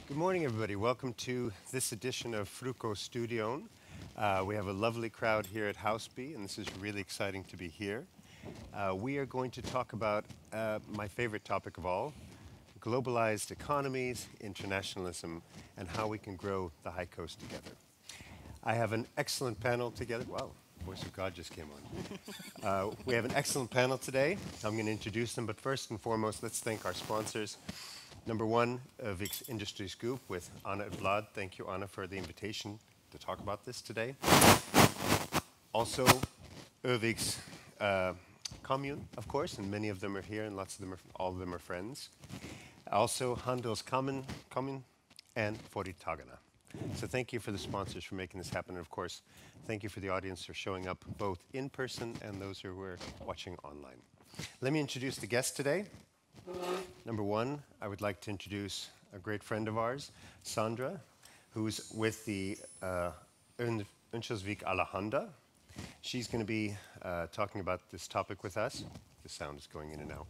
Good morning, everybody. Welcome to this edition of Frukoststudion. We have a lovely crowd here at House B, and this is really exciting to be here. We are going to talk about my favorite topic of all, globalized economies, internationalism, and how we can grow the High Coast together. I have an excellent panel together. Wow, Voice of God just came on. We have an excellent panel today. I'm going to introduce them, but first and foremost, let's thank our sponsors. Number one, Örnsköldsviks Industry Scoop with Anna and Vlad. Thank you, Anna, for the invitation to talk about this today. Also, Örnsköldsviks Kommun, of course, and many of them are here, and all of them are friends. Also, Handelskommun and Företagarna. So thank you for the sponsors for making this happen. And of course, thank you for the audience for showing up both in person and those who are watching online. Let me introduce the guests today. Number one, I would like to introduce a great friend of ours, Sandra, who's with the Örnsköldsvik Allehanda. She's going to be talking about this topic with us. The sound is going in and out.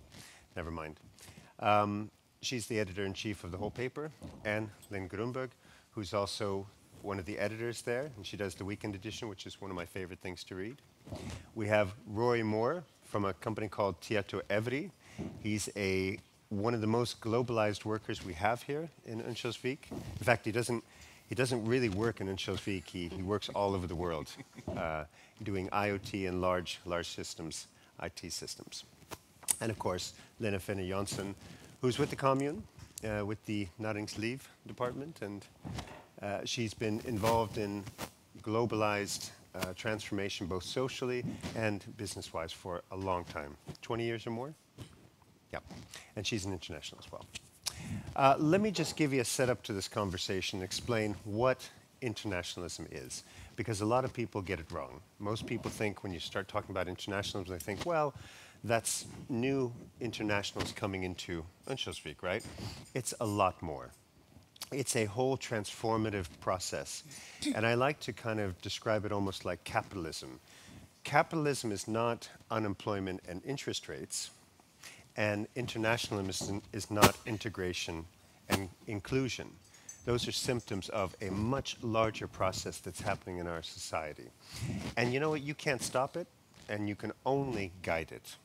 Never mind. She's the editor-in-chief of the whole paper, and Lynn Grunberg, who's also one of the editors there, and she does the weekend edition, which is one of my favorite things to read. We have Roy Moore from a company called Tieto Evry. He's one of the most globalized workers we have here in Örnsköldsvik. In fact, he doesn't really work in Örnsköldsvik. He works all over the world, doing IoT and large systems, IT systems. And of course, Lena Finne Jansson, who's with the commune, with the Näringsliv department, and she's been involved in globalized transformation, both socially and business-wise, for a long time, 20 years or more. Yeah, and she's an international as well. Let me just give you a setup to this conversation, explain what internationalism is, because a lot of people get it wrong. Most people think when you start talking about internationalism, they think, well, that's new internationals coming into Örnsköldsvik, right? It's a lot more. It's a whole transformative process. And I like to kind of describe it almost like capitalism. Capitalism is not unemployment and interest rates. And internationalism is not integration and inclusion. Those are symptoms of a much larger process that's happening in our society. And you know what? You can't stop it, and you can only guide it.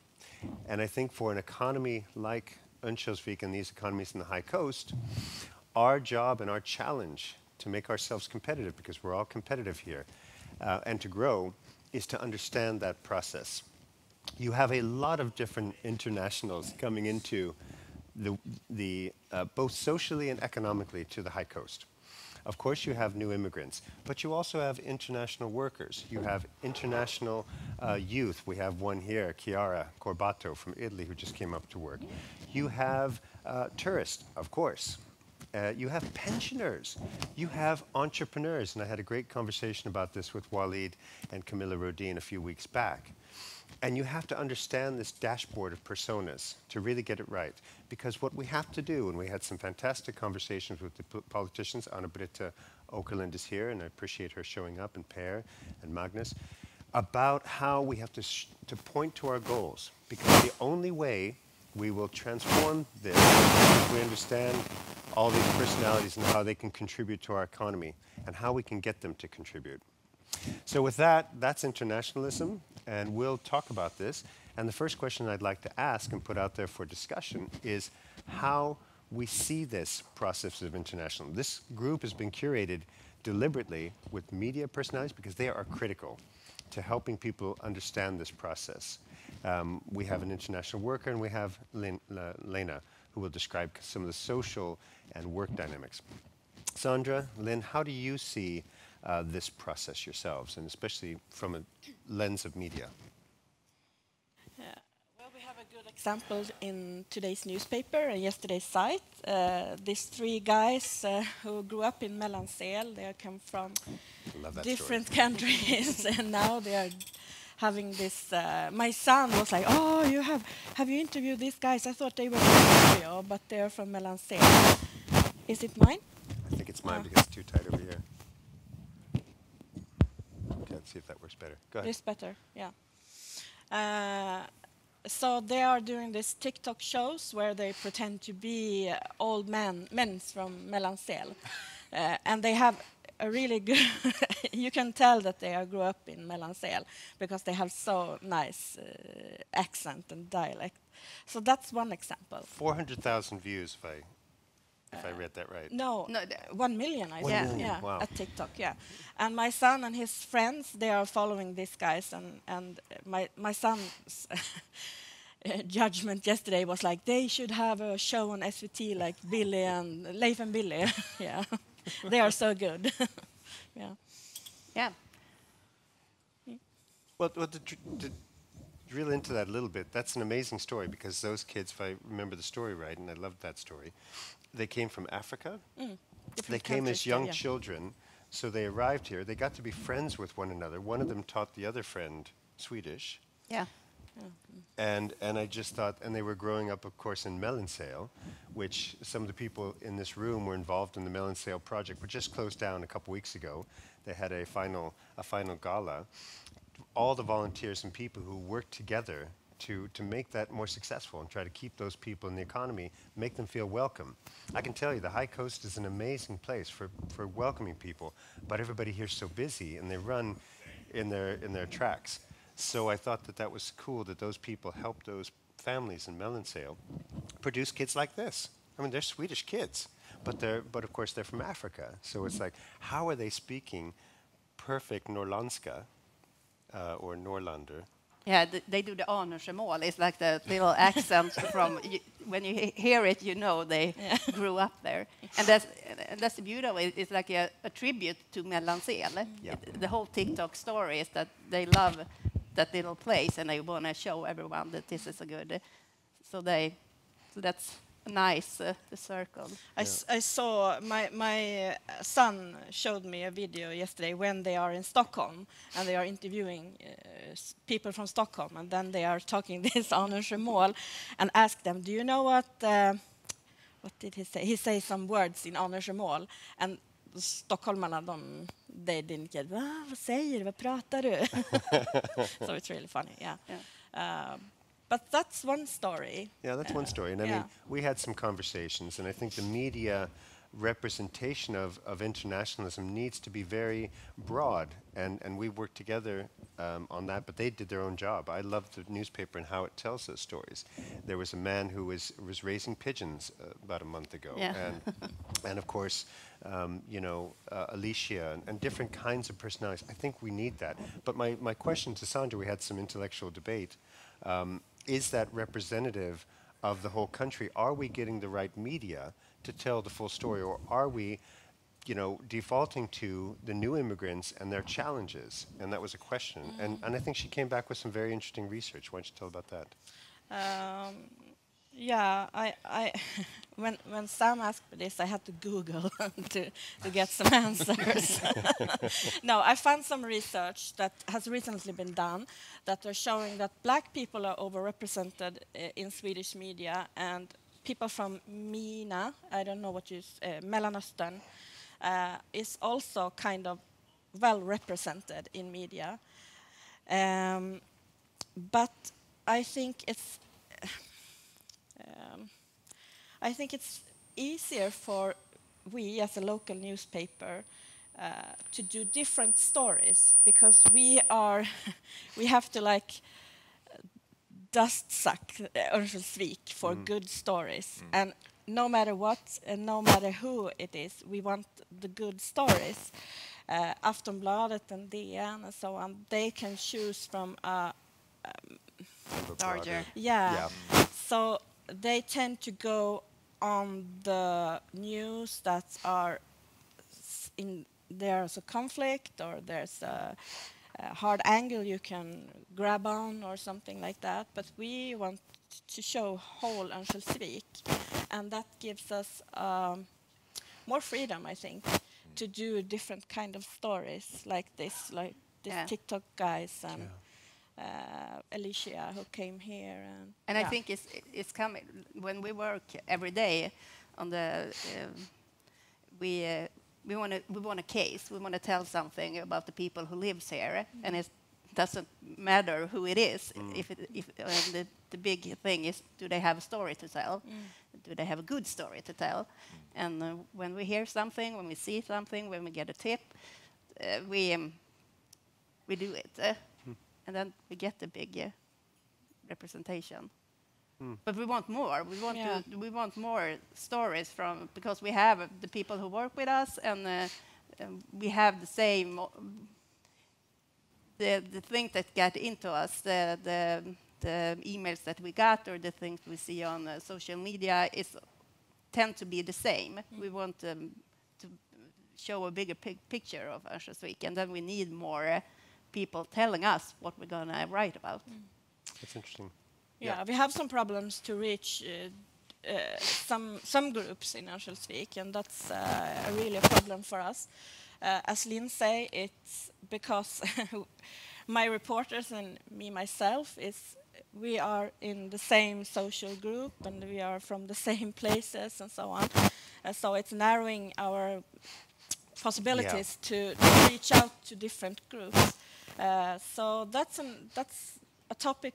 And I think for an economy like Örnsköldsvik and these economies in the High Coast, our job and our challenge to make ourselves competitive, because we're all competitive here, and to grow, is to understand that process. You have a lot of different internationals coming into both socially and economically to the High Coast. Of course, you have new immigrants, but you also have international workers. You have international youth. We have one here, Chiara Corbato from Italy, who just came up to work. You have tourists, of course. You have pensioners. You have entrepreneurs. And I had a great conversation about this with Walid and Camilla Rodin a few weeks back. And you have to understand this dashboard of personas to really get it right. Because what we have to do, and we had some fantastic conversations with the politicians, Anna-Britta Åkerlund is here, and I appreciate her showing up, and Per and Magnus, about how we have to point to our goals. Because the only way we will transform this is if we understand all these personalities and how they can contribute to our economy, and how we can get them to contribute. So with that, that's internationalism, and we'll talk about this. And the first question I'd like to ask and put out there for discussion is how we see this process of internationalism. This group has been curated deliberately with media personalities because they are critical to helping people understand this process. We have an international worker, and we have Lena, who will describe some of the social and work dynamics. Sandra, Lynn, how do you see this process yourselves, and especially from a lens of media? Well, we have a good example in today's newspaper and yesterday's site. These three guys who grew up in Mellansel, they come from different countries, and now they are having this. My son was like, "Oh, have you interviewed these guys? I thought they were from Israel, but they're from Mellansel." Is it mine? I think it's mine because it's too tight over here. Okay, let's see if that works better. Go ahead. It's better, yeah. so they are doing these TikTok shows where they pretend to be old men from Mellansel. And they have a really good, you can tell that they grew up in Mellansel because they have so nice accent and dialect. So that's one example. 400,000 views, if I read that right. No, 1 million, I 1 think. million, Yeah, wow. at TikTok, yeah. And my son and his friends, they are following these guys, and my son's judgment yesterday was like, they should have a show on SVT like Billy and Leif and Billy. Yeah, they are so good. Yeah. Yeah. Well, to drill into that a little bit, that's an amazing story because those kids, if I remember the story right, and I loved that story, they came from Africa. They came as young children, so they arrived here. They got to be friends with one another. One of them taught the other friend Swedish. Yeah. And I just thought, and they were growing up, of course, in Mellansel, which some of the people in this room were involved in the Mellansel project, which just closed down a couple weeks ago. They had a final gala. All the volunteers and people who worked together to make that more successful and try to keep those people in the economy, make them feel welcome. I can tell you the High Coast is an amazing place for welcoming people, but everybody here's so busy and they run in their tracks. So I thought that was cool that those people helped those families in Mellansel produce kids like this. I mean, they're Swedish kids, but of course they're from Africa. So it's like, how are they speaking perfect Norrlandska or Norrlander? Yeah, they do the Örnsköldsviks. It's like the little accent from when you hear it, you know they grew up there, and that's beautiful. It's like a tribute to Mellansel. Yeah. The whole TikTok story is that they love that little place and they want to show everyone that this is a good. So that's a nice circle. I saw my son showed me a video yesterday when they are in Stockholm and they are interviewing people from Stockholm, and then they are talking this Örnsköldsviks and ask them, do you know what did he say? He says some words in Örnsköldsviks, and stockholmarna they didn't get, vad säger du, vad pratar du? So it's really funny, yeah. But that's one story. Yeah, that's one story. And I mean, we had some conversations, and I think the media representation of internationalism needs to be very broad, and we worked together on that, but they did their own job. I loved the newspaper and how it tells those stories. There was a man who was raising pigeons about a month ago, and of course, Alicia and different kinds of personalities. I think we need that. But my question to Sandra, we had some intellectual debate, is that representative of the whole country? Are we getting the right media to tell the full story, or are we, defaulting to the new immigrants and their challenges? And that was a question. And I think she came back with some very interesting research. Why don't you tell about that? Yeah, I when Sam asked me this, I had to Google to get some answers. No, I found some research that has recently been done that are showing that black people are overrepresented in Swedish media, and people from MENA, I don't know what you Mellanöstern, is also kind of well represented in media. But I think it's easier for we as a local newspaper to do different stories, because we have to like dust suck Örnsköldsvik for good stories, and no matter what and no matter who it is, we want the good stories. Aftonbladet and DN and so on, they can choose from Larger. Yeah. So they tend to go on the news that are there's a conflict or there's a hard angle you can grab on or something like that. But we want to show whole Örnsköldsvik, and that gives us more freedom, I think, to do different kind of stories like this TikTok guys and Alicia who came here, and I think it's coming when we work every day on the we want a case. We want to tell something about the people who lives here, and it's doesn't matter who it is. If the big thing is, do they have a story to tell? Do they have a good story to tell? And when we hear something, when we see something, when we get a tip, we do it, and then we get the big representation. But we want more. We want more stories from, because we have the people who work with us, and we have the same the thing that got into us, the emails that we got or the things we see on social media tend to be the same. We want to show a bigger picture of Örnsköldsvik, and then we need more people telling us what we're going to write about. That's interesting. Yeah, we have some problems to reach some groups in Örnsköldsvik, and that's really a problem for us. As Lynn say, it's because my reporters and myself we are in the same social group and we are from the same places and so on. So it's narrowing our possibilities to reach out to different groups. So that's a topic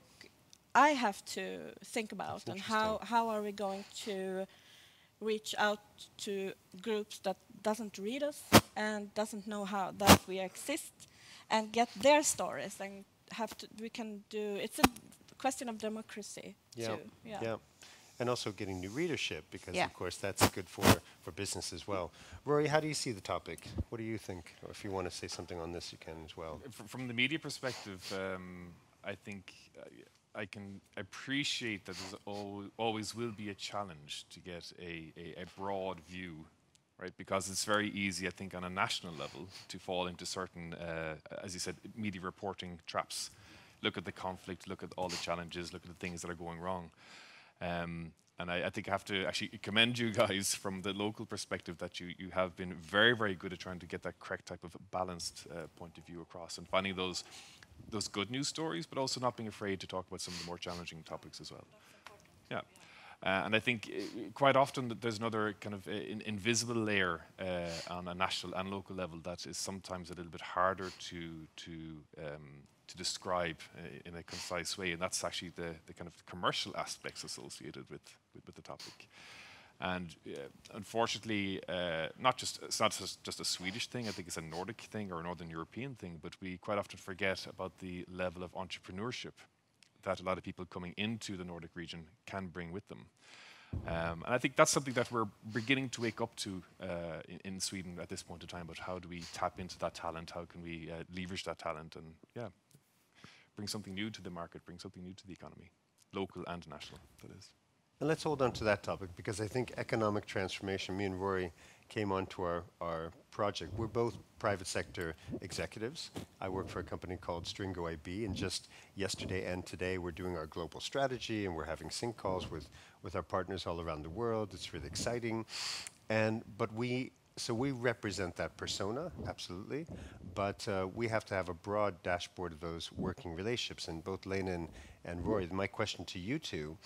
I have to think about, and how are we going to reach out to groups that doesn't read us and doesn't know how that we exist, and get their stories, and we can do. It's a question of democracy too. Yeah. And also getting new readership, because of course that's good for business as well. Rory, how do you see the topic? What do you think? Or if you want to say something on this, you can as well. From the media perspective, I think I can appreciate that there always will be a challenge to get a broad view, right? Because it's very easy, I think, on a national level to fall into certain, as you said, media reporting traps. Look at the conflict, look at all the challenges, look at the things that are going wrong. And I think I have to actually commend you guys from the local perspective that you have been very, very good at trying to get that correct type of balanced point of view across, and finding those good news stories, but also not being afraid to talk about some of the more challenging topics as well. Yeah. And I think quite often there's another kind of invisible layer on a national and local level that is sometimes a little bit harder to describe in a concise way, and that's actually the kind of commercial aspects associated with the topic. And unfortunately, it's not just a Swedish thing. I think it's a Nordic thing or a Northern European thing, but we quite often forget about the level of entrepreneurship that a lot of people coming into the Nordic region can bring with them. And I think that's something that we're beginning to wake up to in Sweden at this point in time, but how do we tap into that talent? How can we leverage that talent and bring something new to the market, bring something new to the economy, local and national, that is. And let's hold on to that topic, because I think economic transformation, me and Rory came onto our project. We're both private sector executives. I work for a company called Stringo IB, and just yesterday and today we're doing our global strategy, and we're having sync calls with our partners all around the world. It's really exciting. But we represent that persona, absolutely, but we have to have a broad dashboard of those working relationships. And both Lena and Rory, my question to you two,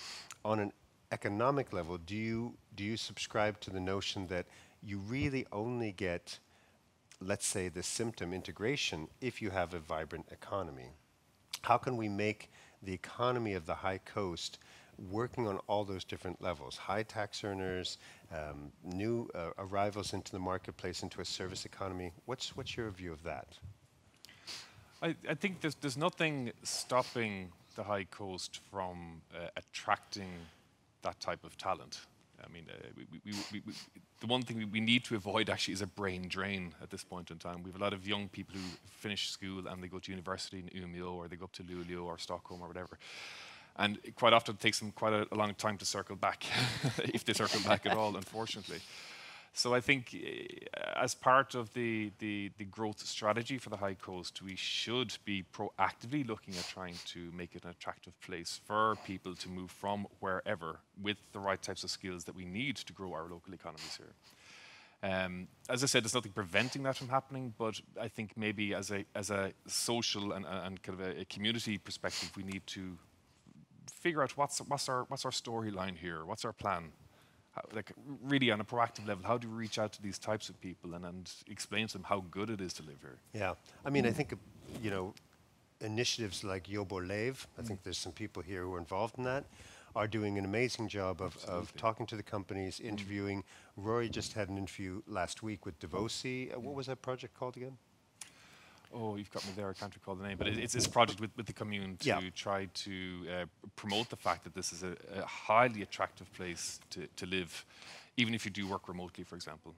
on an economic level, do you subscribe to the notion that you really only get, let's say, the symptom integration if you have a vibrant economy? How can we make the economy of the high coast working on all those different levels? High tax earners, new arrivals into the marketplace, into a service economy. What's your view of that? I think there's nothing stopping the high coast from attracting that type of talent. I mean, the one thing we need to avoid actually is a brain drain at this point in time. We have a lot of young people who finish school and they go to university in Umeå, or they go up to Luleå or Stockholm or whatever. And quite often it takes them quite a long time to circle back, if they circle back at all, unfortunately. So I think as part of the growth strategy for the High Coast, we should be proactively looking at trying to make it an attractive place for people to move from wherever with the right types of skills that we need to grow our local economies here. As I said, there's nothing preventing that from happening, but I think maybe as a social and kind of a community perspective, we need to figure out what's our storyline here, what's our plan. Like really on a proactive level, how do we reach out to these types of people and explain to them how good it is to live here? Yeah, I mean, I think, initiatives like Yobolev, I think there's some people here who are involved in that, are doing an amazing job of talking to the companies, interviewing. Rory just had an interview last week with Devosi. What was that project called again? Oh, you've got me there. I can't recall the name, but it's this project with the commune to try to promote the fact that this is a highly attractive place to live, even if you do work remotely, for example.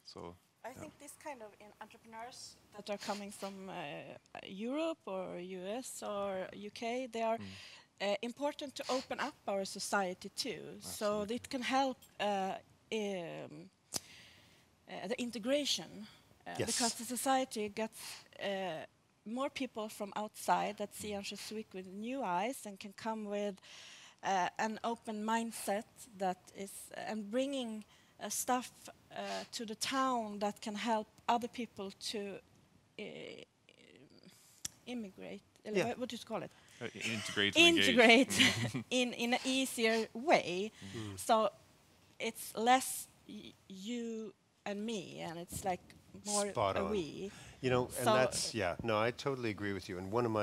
So I think this kind of entrepreneurs that are coming from Europe or US or UK, they are important to open up our society too. So it can help the integration. Because the society gets more people from outside that see Örnsköldsvik with new eyes and can come with an open mindset that is and bringing stuff to the town that can help other people to immigrate. What do you call it? Integrate in an easier way. So it's less you and me, and it's like more Spot on. we. You know, and So- that's, no, I totally agree with you. And one of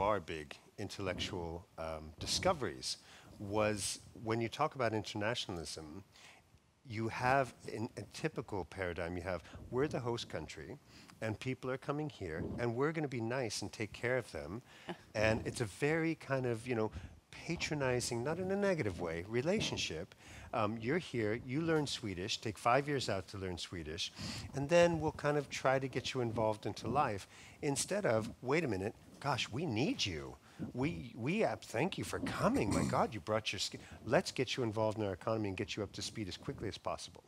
our big intellectual discoveries was when you talk about internationalism, you have in a typical paradigm, you have, we're the host country, and people are coming here, and we're going to be nice and take care of them. And it's a very kind of, patronizing, not in a negative way, relationship. You're here, you learn Swedish, take 5 years out to learn Swedish, and then we'll kind of try to get you involved into life instead of, wait a minute, gosh, we need you. Thank you for coming. My God, you brought your let's get you involved in our economy and get you up to speed as quickly as possible.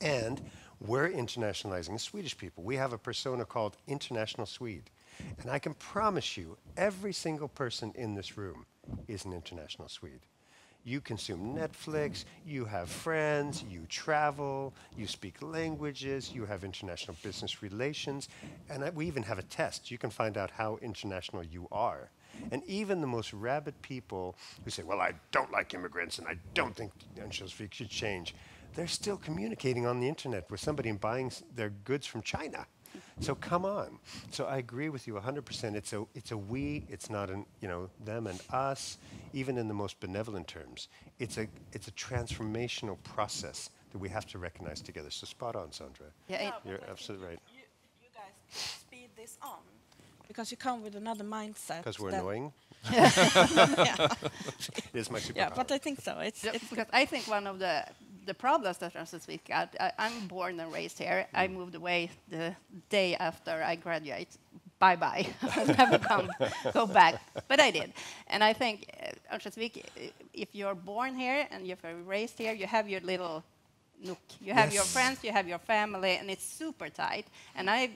And we're internationalizing the Swedish people. We have a persona called International Swede. And I can promise you, every single person in this room is an international Swede. You consume Netflix, you have friends, you travel, you speak languages, you have international business relations, and we even have a test. You can find out how international you are. And even the most rabid people who say, well, I don't like immigrants and I don't think Örnsköldsvik should change, they're still communicating on the internet with somebody and buying their goods from China. So come on. So I agree with you 100%. It's a we. It's not an them and us. Even in the most benevolent terms, it's a transformational process that we have to recognize together. So spot on, Sandra. Yeah, You're absolutely right. You guys can speed this on because you come with another mindset. Because we're than- annoying. Yeah. It is my superpower. Yeah, but I think so. It's because I think one of the problems that Örnsköldsvik got, I'm born and raised here. I moved away the day after I graduate. Bye-bye. I'll never go back. But I did. And I think Örnsköldsvik, if you're born here and you're raised here, you have your little nook. You have your friends, you have your family, and it's super tight. And I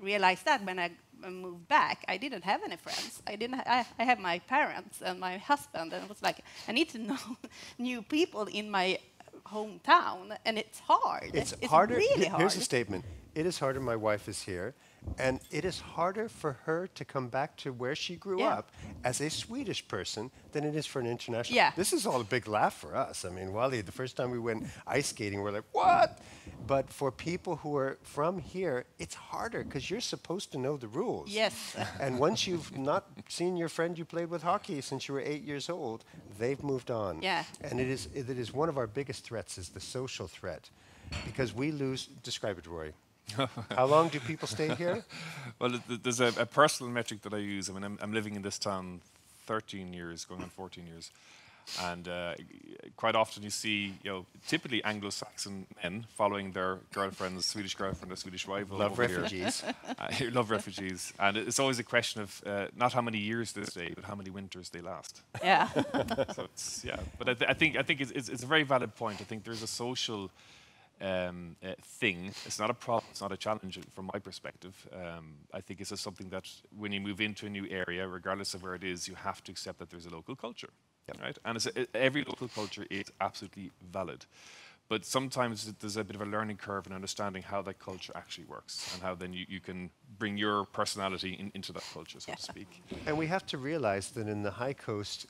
realized that when I moved back, I didn't have any friends. I had my parents and my husband, and it was like, I need to know new people in my hometown, and it's hard. It's harder. Really hard. Here's a statement. It is harder. My wife is here, and it is harder for her to come back to where she grew up as a Swedish person than it is for an international. Yeah. This is all a big laugh for us. I mean, Wally, the first time we went ice skating, we're like, what? But for people who are from here, it's harder because you're supposed to know the rules. Yes. And once you've not seen your friend you played with hockey since you were 8 years old, they've moved on. Yeah. And it is one of our biggest threats is the social threat. Because we lose, describe it, Roy. How long do people stay here? Well, there's a personal metric that I use. I mean, I'm living in this town 13 years, going on 14 years. And quite often you see, typically Anglo-Saxon men following their girlfriends, Swedish girlfriend or Swedish rival. Love over refugees. Here. Love refugees. And it's always a question of not how many years they stay, but how many winters they last. Yeah. So it's, But I think it's a very valid point. I think there's a social thing. It's not a problem. It's not a challenge from my perspective. I think it's just something that when you move into a new area, regardless of where it is, you have to accept that there's a local culture, right? And every local culture is absolutely valid. But sometimes there's a bit of a learning curve in understanding how that culture actually works and how then you can bring your personality into that culture, so to speak. And we have to realize that in the high coast,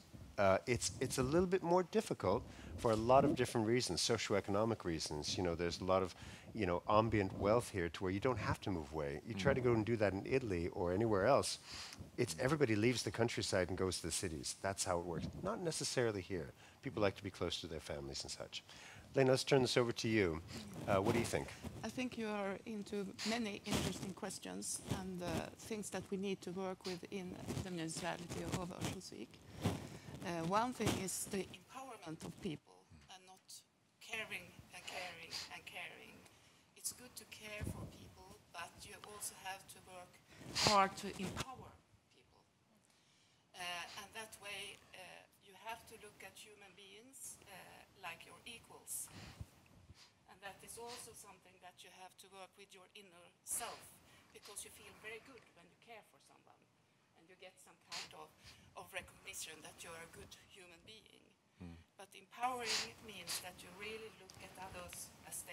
It's a little bit more difficult for a lot of different reasons, socioeconomic reasons. You know, there's a lot of, you know, ambient wealth here to where you don't have to move away. You try to go and do that in Italy or anywhere else, it's everybody leaves the countryside and goes to the cities. That's how it works. Not necessarily here. People like to be close to their families and such. Lena, let's turn this over to you. What do you think? I think you are into many interesting questions and things that we need to work with in the municipality of Örnsköldsvik. One thing is the empowerment of people and not caring and caring and caring. It's good to care for people, but you also have to work hard to empower people. And that way you have to look at human beings like your equals. And that is also something that you have to work with your inner self, because you feel very good when you care for someone and you get some kind of recognition that you are a good human being. But empowering means that you really look at others as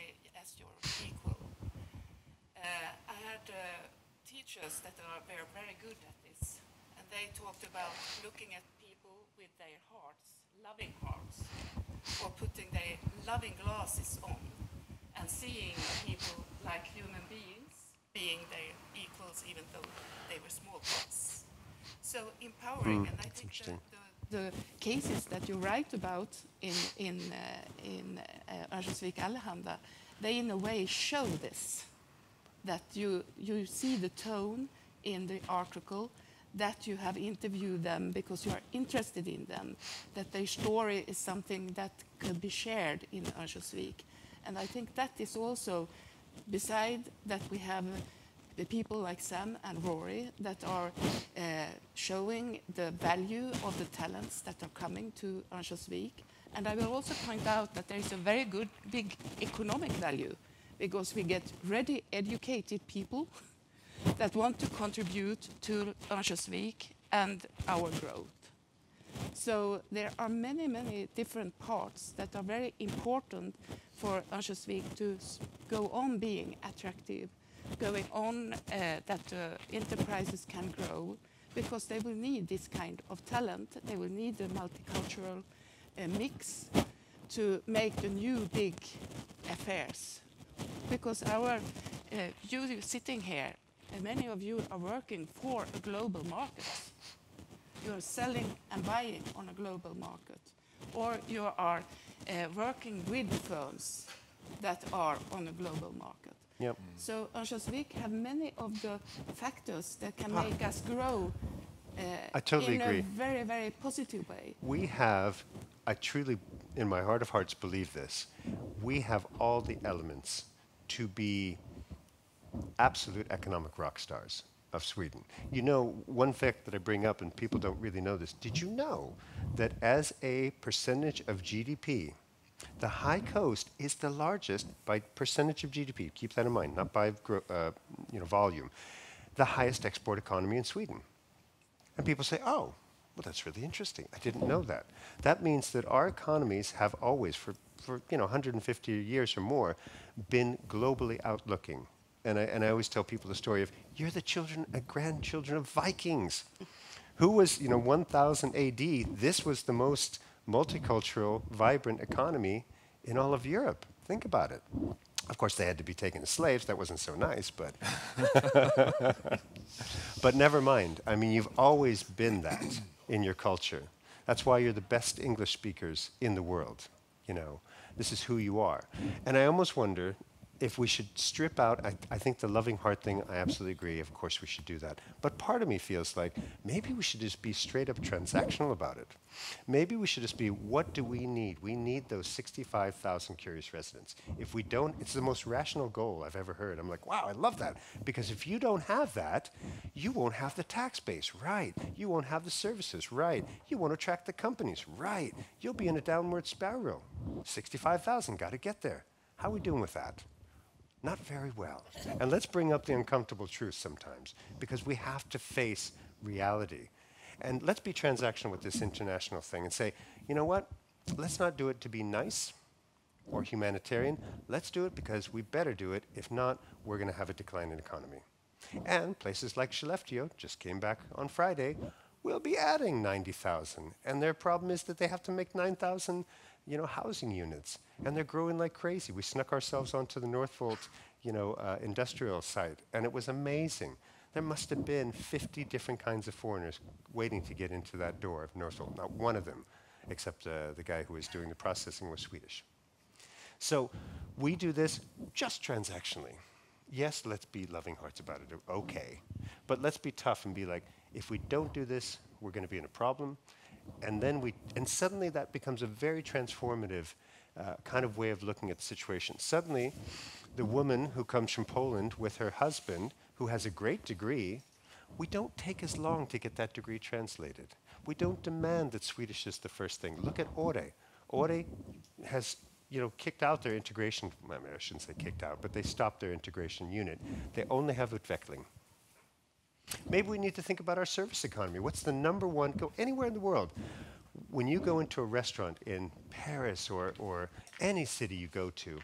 your equal. I had teachers that are very good at this, and they talked about looking at people with their hearts, loving hearts, or putting their loving glasses on and seeing people like human beings, being their equals even though they were small parts. So empowering, and I think the cases that you write about in Örnsköldsvik Allehanda, they in a way show this, that you see the tone in the article, that you have interviewed them because you are interested in them, that their story is something that could be shared in Örnsköldsvik. And I think that is also, beside that we have the people like Sam and Rory that are showing the value of the talents that are coming to Örnsköldsvik. And I will also point out that there is a very good, big economic value, because we get ready, educated people that want to contribute to Örnsköldsvik and our growth. So there are many, many different parts that are very important for Örnsköldsvik to go on being attractive, going on that enterprises can grow, because they will need this kind of talent. They will need a multicultural mix to make the new big affairs. Because you sitting here, many of you are working for a global market. You are selling and buying on a global market, or you are working with firms that are on a global market. Yep. So Örnsköldsvik have many of the factors that can make us grow I totally in agree. a very, very positive way. We have, I truly, in my heart of hearts, believe this. We have all the elements to be absolute economic rock stars of Sweden. You know, one fact that I bring up, and people don't really know this, did you know that as a percentage of GDP, the high coast is the largest by percentage of GDP, keep that in mind, not by volume, the highest export economy in Sweden. And people say, oh, well, that's really interesting. I didn't know that. That means that our economies have always, for 150 years or more, been globally outlooking. And I always tell people the story of, you're the children and grandchildren of Vikings. Who was, 1000 AD, this was the most multicultural, vibrant economy in all of Europe. Think about it. Of course, they had to be taken as slaves. That wasn't so nice, but... But never mind. I mean, you've always been that in your culture. That's why you're the best English speakers in the world. This is who you are. And I almost wonder if we should strip out, I think the loving heart thing, I absolutely agree. Of course, we should do that. But part of me feels like maybe we should just be straight up transactional about it. Maybe we should just be, what do we need? We need those 65,000 curious residents. If we don't, it's the most rational goal I've ever heard. I'm like, wow, I love that. Because if you don't have that, you won't have the tax base, right? You won't have the services, right? You won't attract the companies, right? You'll be in a downward spiral. 65,000, got to get there. How are we doing with that? Not very well. And let's bring up the uncomfortable truth sometimes, because we have to face reality. And let's be transactional with this international thing and say, you know what? Let's not do it to be nice or humanitarian. Let's do it because we better do it. If not, we're going to have a decline in economy. And places like Skellefteå just came back on Friday. we'll be adding 90,000. And their problem is that they have to make 9,000, housing units. And they're growing like crazy. We snuck ourselves onto the Northvolt, industrial site, and it was amazing. There must have been 50 different kinds of foreigners waiting to get into that door of Northvolt. Not one of them, except the guy who was doing the processing, was Swedish. So we do this just transactionally. Yes, let's be loving hearts about it, okay. But let's be tough and be like, if we don't do this, we're going to be in a problem. And suddenly that becomes a very transformative kind of way of looking at the situation. Suddenly, the woman who comes from Poland with her husband, who has a great degree, we don't take as long to get that degree translated. We don't demand that Swedish is the first thing. Look at Ore. Ore has kicked out their integration, I shouldn't say kicked out, but they stopped their integration unit. They only have Utveckling. Maybe we need to think about our service economy. What's the number one, go anywhere in the world. When you go into a restaurant in Paris or any city you go to,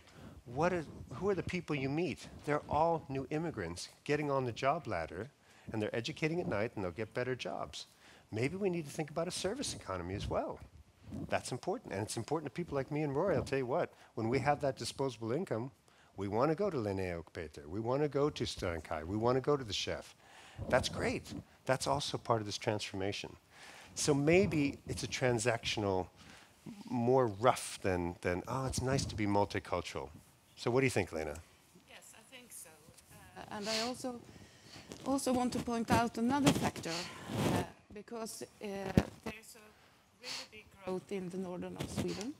who are the people you meet? They're all new immigrants getting on the job ladder, and they're educating at night, and they'll get better jobs. Maybe we need to think about a service economy as well. That's important, and it's important to people like me and Rory. I'll tell you what, when we have that disposable income, we want to go to Linnea och Peter. We want to go to Sternkai. We want to go to the chef. That's great. That's also part of this transformation. So maybe it's a transactional, more rough than it's nice to be multicultural. So what do you think, Lena? Yes, I think so. And I also want to point out another factor, because there's a really big growth in the northern of Sweden,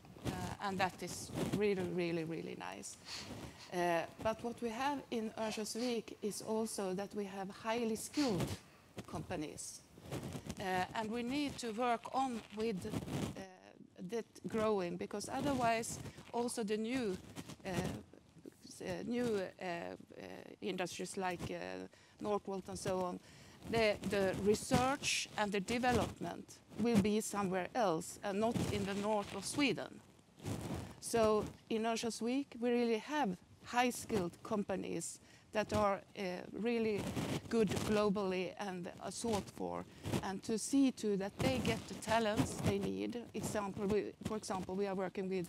and that is really, really, really nice. But what we have in Örnsköldsvik is also that we have highly skilled companies. And we need to work on with that growing, because otherwise also the new industries like Northvolt and so on, the research and the development will be somewhere else and not in the north of Sweden. So in Örnsköldsvik we really have high-skilled companies that are really good globally and are sought for, and to see to that they get the talents they need. For example, we are working with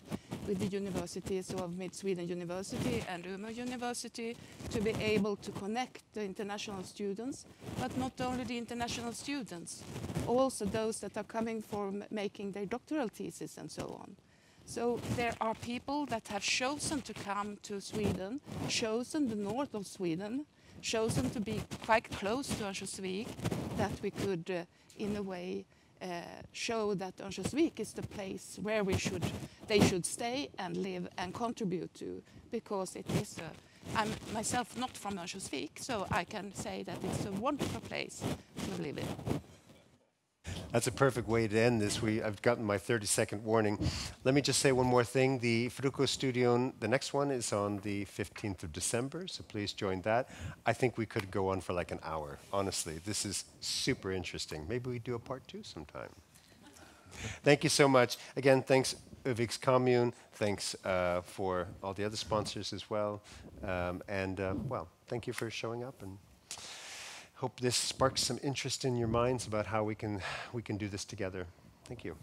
the universities of Mid-Sweden University and Umeå University to be able to connect the international students, but not only the international students, also those that are coming for making their doctoral thesis and so on. So there are people that have chosen to come to Sweden, chosen the north of Sweden, chosen to be quite close to Örnsköldsvik, that we could, in a way, show that Örnsköldsvik is the place where they should stay and live and contribute to, because it is I'm myself not from Örnsköldsvik, so I can say that it's a wonderful place to live in. That's a perfect way to end this. I've gotten my 30-second warning. Let me just say one more thing. The Frukoststudion, the next one is on the 15th of December, so please join that. I think we could go on for like an hour, honestly. This is super interesting. Maybe we do a part 2 sometime. Thank you so much. Again, thanks Örnsköldsviks Kommun. Thanks for all the other sponsors as well. Well, thank you for showing up, and hope this sparks some interest in your minds about how we can do this together. Thank you.